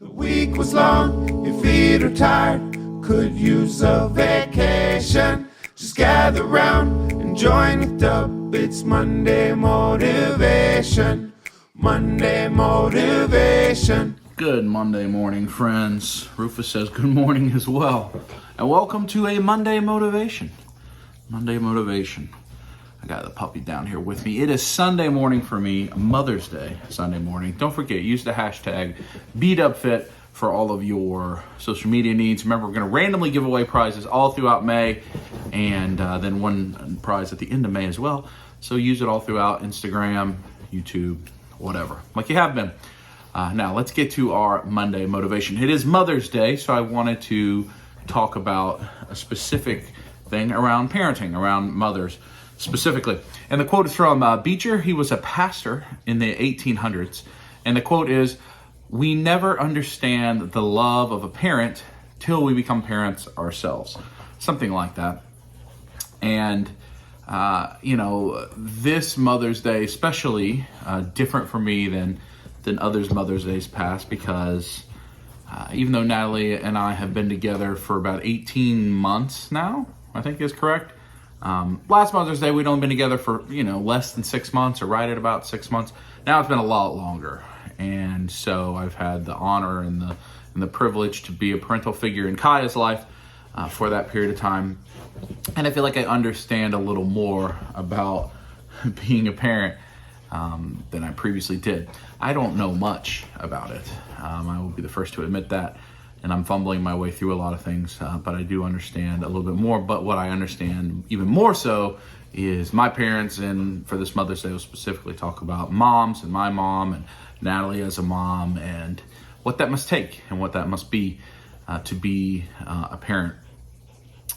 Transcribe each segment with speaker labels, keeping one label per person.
Speaker 1: The week was long, your feet are tired, could use a vacation. Just gather round and join with Dub, it's Monday Motivation. Monday Motivation.
Speaker 2: Good Monday morning, friends. Rufus says good morning as well. And welcome to a Monday Motivation. Monday Motivation. I got the puppy down here with me. It is Sunday morning for me, Mother's Day Sunday morning. Don't forget, use the hashtag bigdubsqueeze for all of your social media needs. Remember, we're going to randomly give away prizes all throughout May, and then one prize at the end of May as well. So use it all throughout Instagram, YouTube, whatever, like you have been. Now, let's get to our Monday Motivation. It is Mother's Day, so I wanted to talk about a specific thing around parenting, around mothers specifically. And the quote is from Beecher. He was a pastor in the 1800s. And the quote is, "We never understand the love of a parent till we become parents ourselves." Something like that. And, this Mother's Day especially different for me than others' Mother's Days past, because even though Natalie and I have been together for about 18 months now, I think is correct. Last Mother's Day, we'd only been together for, less than 6 months, or right at about 6 months. Now it's been a lot longer. And so I've had the honor and the privilege to be a parental figure in Kaya's life for that period of time. And I feel like I understand a little more about being a parent than I previously did. I don't know much about it. I will be the first to admit that. And I'm fumbling my way through a lot of things, but I do understand a little bit more. But what I understand even more so is my parents, and for this Mother's Day, we'll specifically talk about moms and my mom and Natalie as a mom, and what that must take and what that must be to be a parent.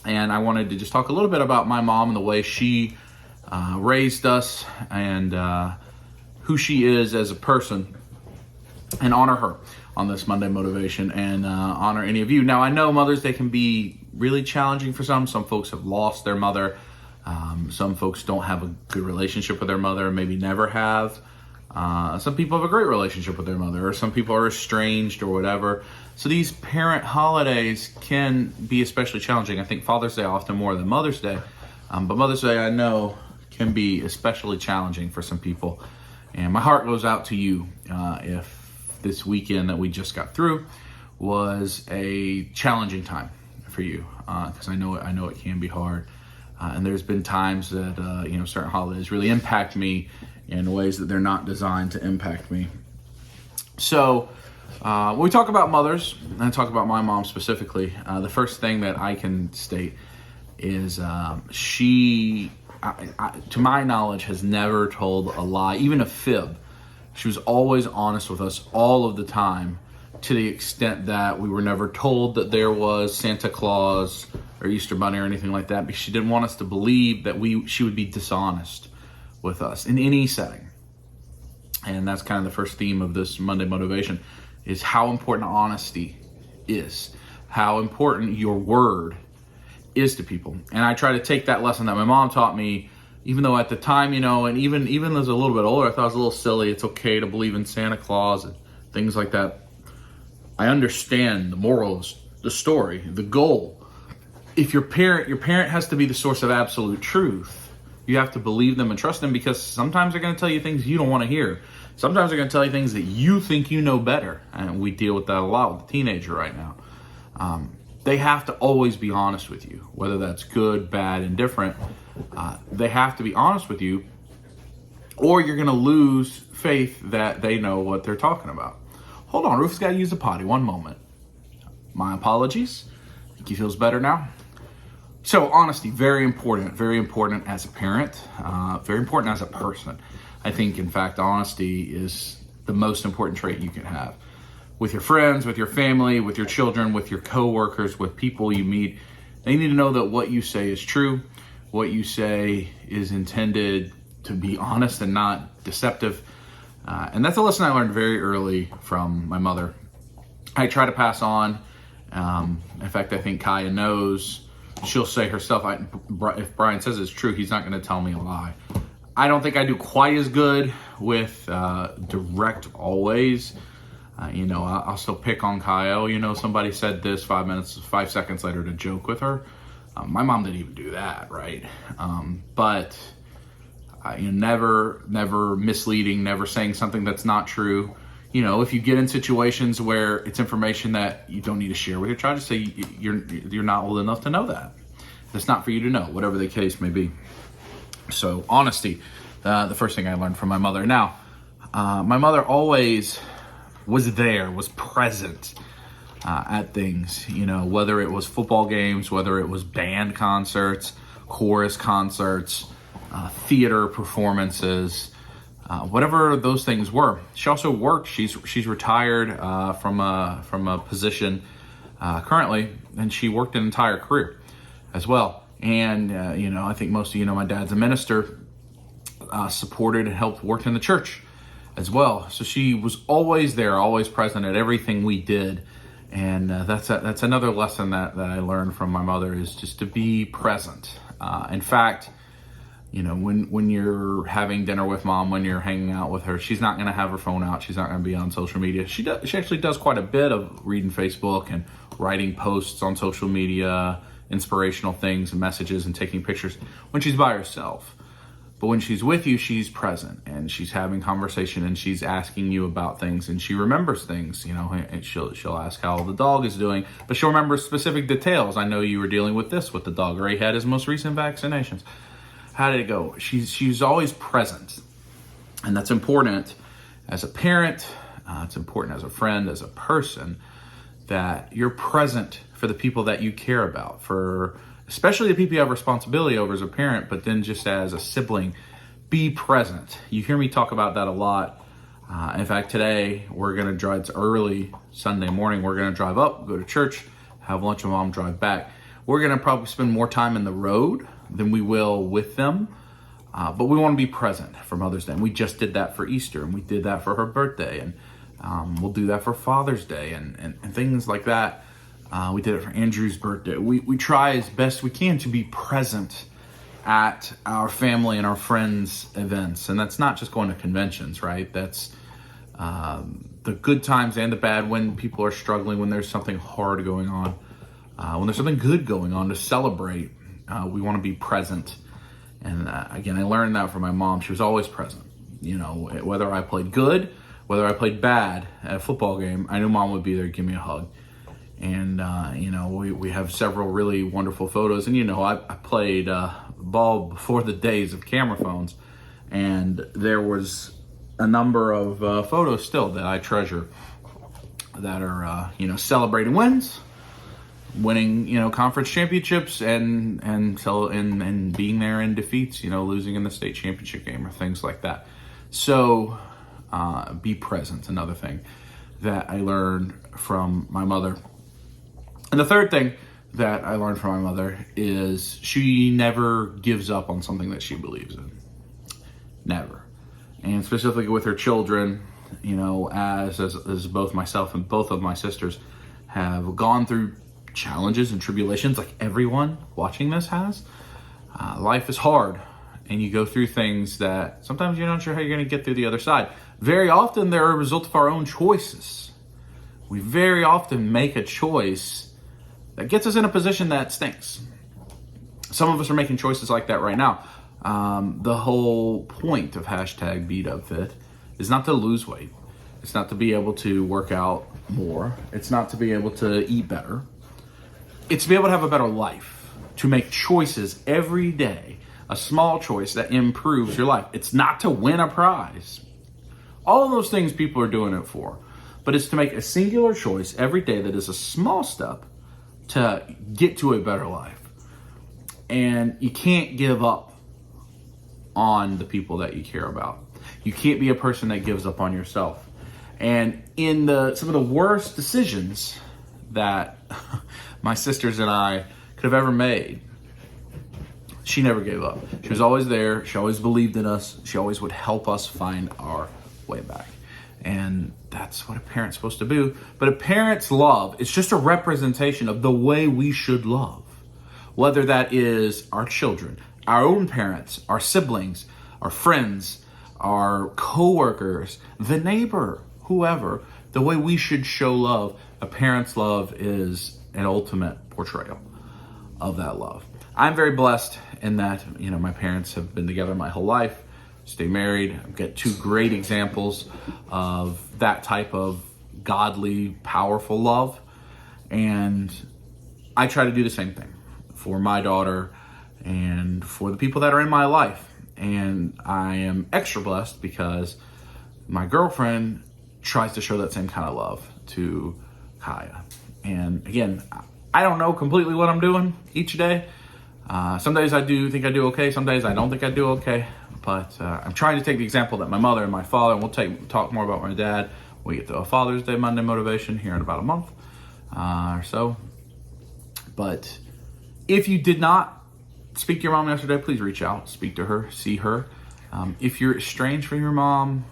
Speaker 2: And I wanted to just talk a little bit about my mom and the way she raised us, and who she is as a person, and honor her on this Monday Motivation, and honor any of you. Now, I know Mother's Day can be really challenging for some. Some folks have lost their mother. Some folks don't have a good relationship with their mother, maybe never have. Some people have a great relationship with their mother, or some people are estranged or whatever. So these parent holidays can be especially challenging. I think Father's Day often more than Mother's Day. But Mother's Day, I know, can be especially challenging for some people. And my heart goes out to you if this weekend that we just got through was a challenging time for you, because I know it can be hard. And there's been times that certain holidays really impact me in ways that they're not designed to impact me. So when we talk about mothers, and I talk about my mom specifically, the first thing that I can state is she, to my knowledge, has never told a lie, even a fib. She was always honest with us all of the time, to the extent that we were never told that there was Santa Claus or Easter Bunny or anything like that, because she didn't want us to believe that she would be dishonest with us in any setting. And that's kind of the first theme of this Monday Motivation, is how important honesty is, how important your word is to people. And I try to take that lesson that my mom taught me, even though at the time, and even as a little bit older, I thought it was a little silly. It's okay to believe in Santa Claus and things like that. I understand the morals, the story, the goal. If your parent has to be the source of absolute truth. You have to believe them and trust them, because sometimes they're going to tell you things you don't want to hear. Sometimes they're going to tell you things that you think you know better. And we deal with that a lot with the teenager right now. They have to always be honest with you, whether that's good, bad, indifferent. They have to be honest with you, or you're going to lose faith that they know what they're talking about. Hold on, Rufus got to use the potty. One moment. My apologies. I think he feels better now. So honesty, very important as a parent, very important as a person. I think, in fact, honesty is the most important trait you can have. With your friends, with your family, with your children, with your coworkers, with people you meet, they need to know that what you say is true. What you say is intended to be honest and not deceptive. And that's a lesson I learned very early from my mother. I try to pass on. In fact, I think Kaya knows. She'll say herself, if Brian says it's true, he's not going to tell me a lie. I don't think I do quite as good with direct always. I'll still pick on Kyle. Somebody said this 5 seconds later to joke with her. My mom didn't even do that, right? But never misleading, never saying something that's not true. If you get in situations where it's information that you don't need to share with your child, just say you're not old enough to know that. It's not for you to know, whatever the case may be. So honesty, the first thing I learned from my mother. Now, my mother always was there, was present at things, whether it was football games, whether it was band concerts, chorus concerts, theater performances, whatever those things were. She also worked. She's retired from a position currently, and she worked an entire career as well. And I think most of you know my dad's a minister, supported and helped work in the church as well. So she was always there, always present at everything we did. And that's another lesson that I learned from my mother, is just to be present. In fact, when you're having dinner with mom, when you're hanging out with her, she's not going to have her phone out. She's not going to be on social media. She actually does quite a bit of reading Facebook and writing posts on social media, inspirational things and messages, and taking pictures when she's by herself. But when she's with you, she's present, and she's having conversation, and she's asking you about things, and she remembers things, and she'll ask how the dog is doing, but she'll remember specific details. I know you were dealing with this with the dog, or he had his most recent vaccinations. How did it go? She's always present, and that's important as a parent. It's important as a friend, as a person, that you're present for the people that you care about, for especially the people you have responsibility over as a parent, but then just as a sibling, be present. You hear me talk about that a lot. In fact, today we're going to drive. It's early Sunday morning. We're going to drive up, go to church, have lunch with mom, drive back. We're going to probably spend more time in the road than we will with them. But we want to be present for Mother's Day. And we just did that for Easter, and we did that for her birthday. And we'll do that for Father's Day and things like that. We did it for Andrew's birthday. We try as best we can to be present at our family and our friends' events. And that's not just going to conventions, right? That's the good times and the bad, when people are struggling, when there's something hard going on, when there's something good going on to celebrate. We want to be present. And again, I learned that from my mom. She was always present. Whether I played good, whether I played bad at a football game, I knew mom would be there to give me a hug. And, we have several really wonderful photos. And, I played ball before the days of camera phones. And there was a number of photos still that I treasure that are, celebrating wins, winning, conference championships, and being there in defeats, losing in the state championship game or things like that. So be present, another thing that I learned from my mother. And the third thing that I learned from my mother is she never gives up on something that she believes in. Never. And specifically with her children, as both myself and both of my sisters have gone through challenges and tribulations like everyone watching this has. Life is hard, and you go through things that sometimes you're not sure how you're going to get through the other side. Very often they're a result of our own choices. We very often make a choice that gets us in a position that stinks. Some of us are making choices like that right now. The whole point of #BeDubFit is not to lose weight. It's not to be able to work out more. It's not to be able to eat better. It's to be able to have a better life, to make choices every day, a small choice that improves your life. It's not to win a prize. All of those things people are doing it for. But it's to make a singular choice every day that is a small step to get to a better life. And you can't give up on the people that you care about. You can't be a person that gives up on yourself. And in some of the worst decisions that my sisters and I could have ever made, she never gave up. She was always there. She always believed in us. She always would help us find our way back. And that's what a parent's supposed to do. But a parent's love is just a representation of the way we should love. Whether that is our children, our own parents, our siblings, our friends, our coworkers, the neighbor, whoever. the way we should show love. A parent's love is an ultimate portrayal of that love. I'm very blessed in that, my parents have been together my whole life, stay married. I've got two great examples of that type of godly, powerful love. And I try to do the same thing for my daughter and for the people that are in my life. And I am extra blessed because my girlfriend tries to show that same kind of love to Kaya. And again, I don't know completely what I'm doing each day. Some days I do think I do okay. Some days I don't think I do okay. But I'm trying to take the example that my mother and my father, and we'll talk more about my dad when we get to a Father's Day Monday motivation here in about a month or so. But if you did not speak to your mom yesterday, please reach out, speak to her, see her. If you're estranged from your mom,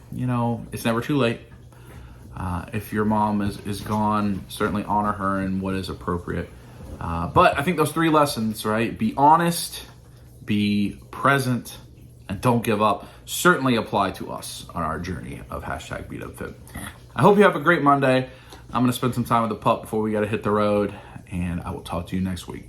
Speaker 2: it's never too late. If your mom is gone, certainly honor her in what is appropriate. But I think those three lessons, right? Be honest, be present, and don't give up, certainly apply to us on our journey of #BeatUpFit. I hope you have a great Monday. I'm going to spend some time with the pup before we got to hit the road, and I will talk to you next week.